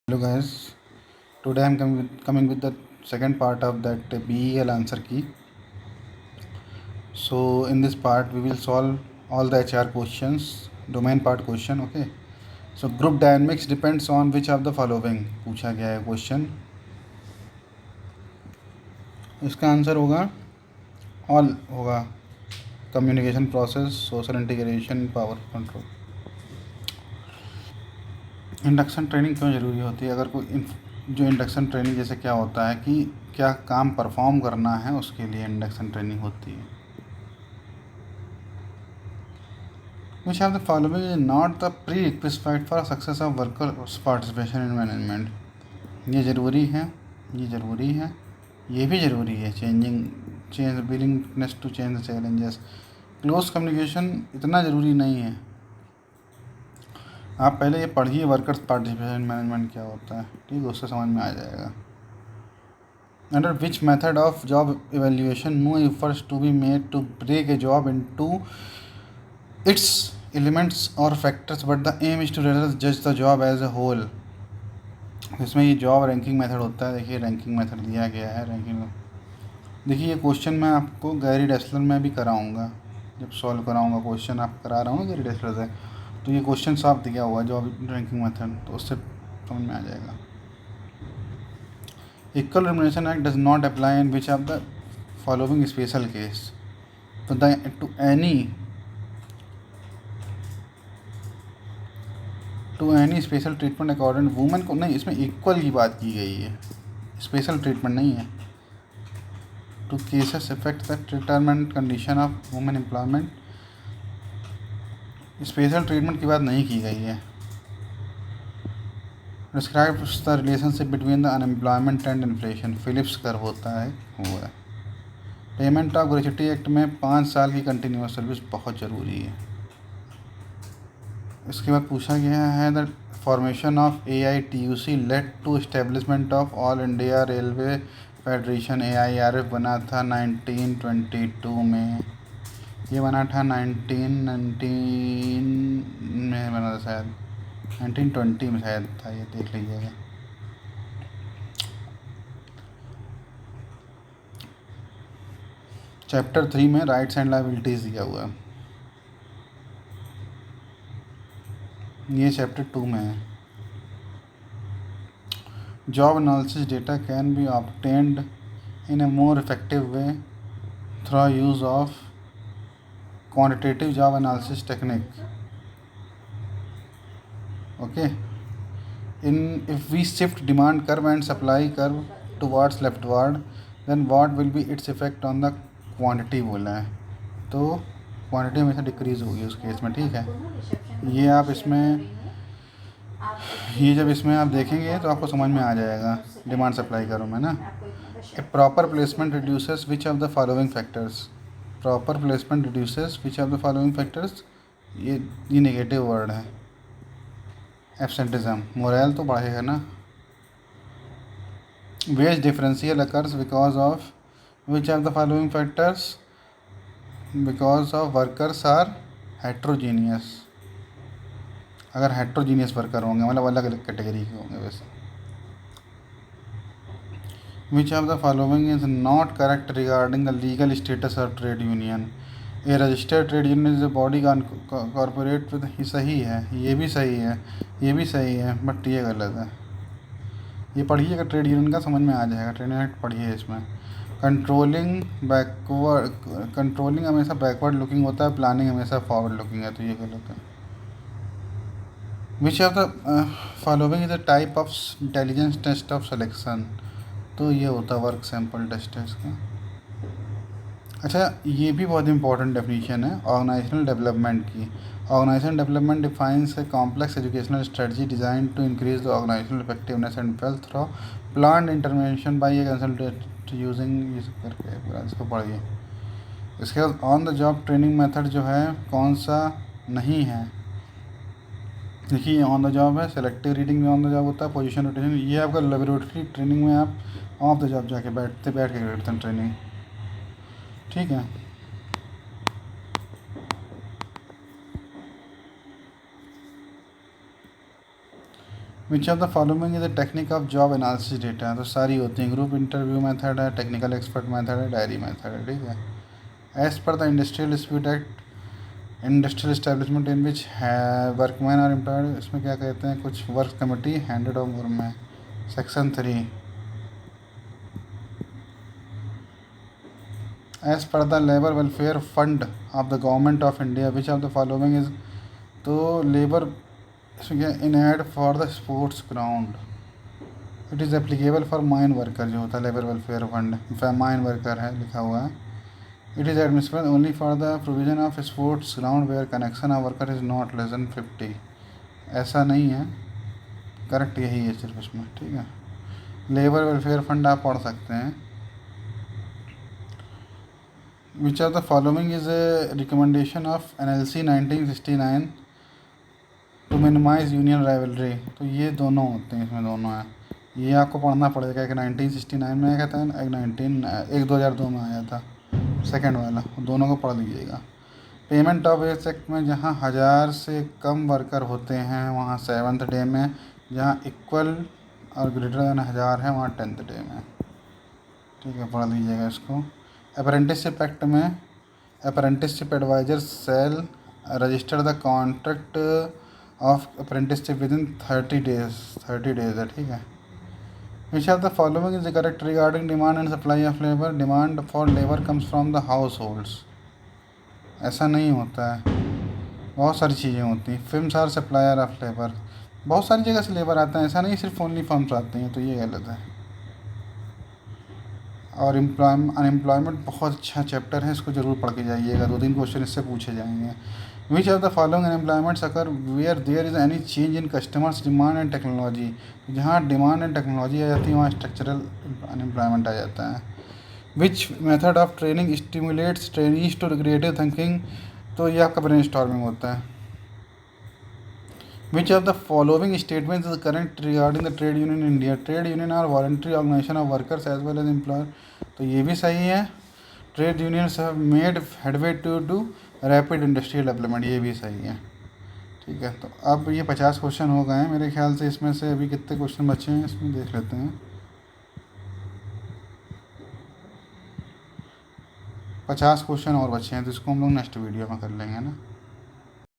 Hello guys, today I am coming with the second part of that BEL answer key. So in this part we will solve all the HR questions, domain part question. Okay. So group dynamics depends on which of the following पूछा गया है question. इसका answer होगा all होगा. Communication process, social integration, power control. Induction training क्यों ज़रूरी होती है? अगर कोई जो इंडक्शन ट्रेनिंग जैसे क्या होता है कि क्या काम परफॉर्म करना है उसके लिए इंडक्शन ट्रेनिंग होती है. Which of the following is not the prerequisite for success of workers participation in management? ये ज़रूरी है, ये ज़रूरी है, ये भी ज़रूरी है. Change willingness to change challenges. Close communication इतना ज़रूरी नहीं है. आप पहले ये पढ़िए वर्कर्स पार्टिसिपेशन मैनेजमेंट क्या होता है, ठीक है, उससे समझ में आ जाएगा. Under which method of job evaluation no efforts to be made to break a job into its elements or factors but the aim is to rather judge the job as a whole. इसमें ये job ranking method होता है. देखिए ranking method दिया गया है. Ranking देखिए ये क्वेश्चन मैं आपको गैरी डेसलर में भी कराऊंगा. जब सॉल्व कराऊंगा क्वेश्चन आप करा रहा हूँ गैरी डेसलर से, तो ये क्वेश्चन साफ दिया हुआ है जॉब रैंकिंग मेथड, तो उससे समझ में आ जाएगा. Equal remuneration act does not apply in which of the following special case. तो to any special treatment according women को नहीं, इसमें इक्वल की बात की गई है, स्पेशल ट्रीटमेंट नहीं है. Two cases affect the retirement condition of women employment, special treatment की बात नहीं की गई है. Describe the relationship between the unemployment and inflation. Phillips curve होता है हुआ है. पेमेंट ऑफ ग्रेच्युटी एक्ट में 5 साल की कंटिन्यूस सर्विस बहुत ज़रूरी है. इसके बाद पूछा गया है the formation of AITUC led to establishment of All India Railway Federation. AIRF बना था 1922 में. ये बना था 1919 में बना था शायद, 1920 में शायद था. ये देख लीजिएगा. चैप्टर 3 में राइट्स एंड लायबिलिटीज़ दिया हुआ है. ये चैप्टर 2 में है. Job analysis data can be obtained in a more effective way through use of quantitative job analysis technique. Okay. If we shift demand curve and supply curve towards leftward, then what will be its effect on the quantity बोला है. तो quantity हमेशा decrease होगी उस case में, ठीक है. ये आप इसमें ये जब इसमें आप देखेंगे तो आपको समझ में आ जाएगा डिमांड सप्लाई कर्व में ना. A proper placement reduces which of the following factors. Proper placement reduces which of the following factors. ये नेगेटिव वर्ड है. एब्सेंटिज्म, मोरल तो बढ़ेगा ना. Wage differential occurs because of which of the following factors. Because of workers are heterogeneous. अगर heterogeneous worker होंगे मतलब अलग अलग कैटेगरी के होंगे वैसे. Which of the following is not correct regarding the legal status of trade union? A registered trade union is a body corporate with. ये सही है, ये भी सही है, ये भी सही है, बट ये गलत है. ये पढ़िएगा ट्रेड यूनियन का समझ में आ जाएगा. ट्रेड यूनियन पढ़िए. इसमें कंट्रोलिंग हमेशा बैकवर्ड लुकिंग होता है, प्लानिंग हमेशा फॉरवर्ड लुकिंग है, तो ये गलत है. Which of the following is the type of intelligence test of selection. तो ये होता है वर्क सैम्पल टेस्ट है इसका. अच्छा, ये भी बहुत इंपॉर्टेंट डेफिनेशन है ऑर्गेनाइजेशनल डेवलपमेंट की. Organisational development defines a complex educational strategy design to increase the organisational effectiveness and wealth through plan intervention by a consultant using. ये सब करके पूरा इसको पढ़िए. इसके बाद on the job training method जो है कौन सा नहीं है. देखिए ऑन द जॉब है, सेलेक्टिव रीडिंग में ऑन द जॉब होता है, पोजीशन रोटेशन. ये आपका लेबोरेटरी ट्रेनिंग में आप ऑफ द जॉब जाके बैठ के करते हैं ट्रेनिंग, ठीक है. Which of the following is the technique of job analysis data, तो सारी होती हैं। ग्रुप इंटरव्यू मेथड है, टेक्निकल एक्सपर्ट मेथड है, डायरी मेथड है, ठीक है। As per the industrial dispute act, industrial establishment in which है वर्कमैन आर एम्प्लॉयड, इसमें क्या कहते हैं, कुछ वर्क कमेटी हैंडेड ओवर में। Section 3, as per the labour welfare fund of the government of India which of the following is, तो labour इसमें क्या, in aid for the sports ground, it is applicable for mine worker, जो होता है labour welfare fund mine worker है लिखा हुआ है। It is admissible only for the provision of sports ground where connection of worker is not less than 50, ऐसा नहीं है, करेक्ट यही है सिर्फ इसमें, ठीक है। लेबर वेलफेयर फंड आप पढ़ सकते हैं। Which of the following is a recommendation of NLC 1969 to minimise union rivalry, तो ये दोनों होते हैं, इसमें दोनों हैं, ये आपको पढ़ना पड़ेगा। एक 1969 में आया था, एक 2002 में आया था, सेकंड वाला, दोनों को पढ़ लीजिएगा। पेमेंट ऑफ वेज एक्ट में जहाँ 1000 से कम वर्कर होते हैं वहाँ 7th डे में, जहाँ इक्वल और ग्रेटर दैन 1000 है वहाँ 10th डे में, ठीक है, पढ़ लीजिएगा इसको। अप्रेंटिसशिप एक्ट में apprenticeship adviser shall register the contract of apprenticeship within 30 days है, ठीक है। Which of the following is correct regarding demand and supply of labour, demand for labour comes from the households, ऐसा नहीं होता है, बहुत सारी चीज़ें होती हैं। Films are supplier of labour, बहुत सारी जगह से लेबर आता है, ऐसा नहीं सिर्फ ओनली फर्म्स आती हैं, तो ये गलत है। और अनएम्प्लॉयमेंट बहुत अच्छा चैप्टर है, इसको ज़रूर पढ़ के जाइएगा, 2-3 क्वेश्चन इससे पूछे जाएंगे। Which of the following unemployments occur where there is any change in customers demand and technology, जहाँ डिमांड एंड टेक्नोलॉजी आ जाती है वहाँ स्ट्रक्चरल अनएम्प्लॉयमेंट आ जाता है। Which method of training stimulates trainees to creative thinking, तो ये आपका ब्रेन स्टॉर्मिंग होता है। Which of the following statements is correct regarding the trade union in India, trade union are voluntary organisation of workers as well as employer, तो ये भी सही है। Trade unions have made headway to do rapid industrial development, ये भी सही है, ठीक है। तो अब ये 50 क्वेश्चन हो गए हैं मेरे ख्याल से, इसमें से अभी कितने क्वेश्चन बचे हैं इसमें देख लेते हैं। 50 क्वेश्चन और बचे हैं, तो इसको हम लोग नेक्स्ट वीडियो में कर लेंगे ना।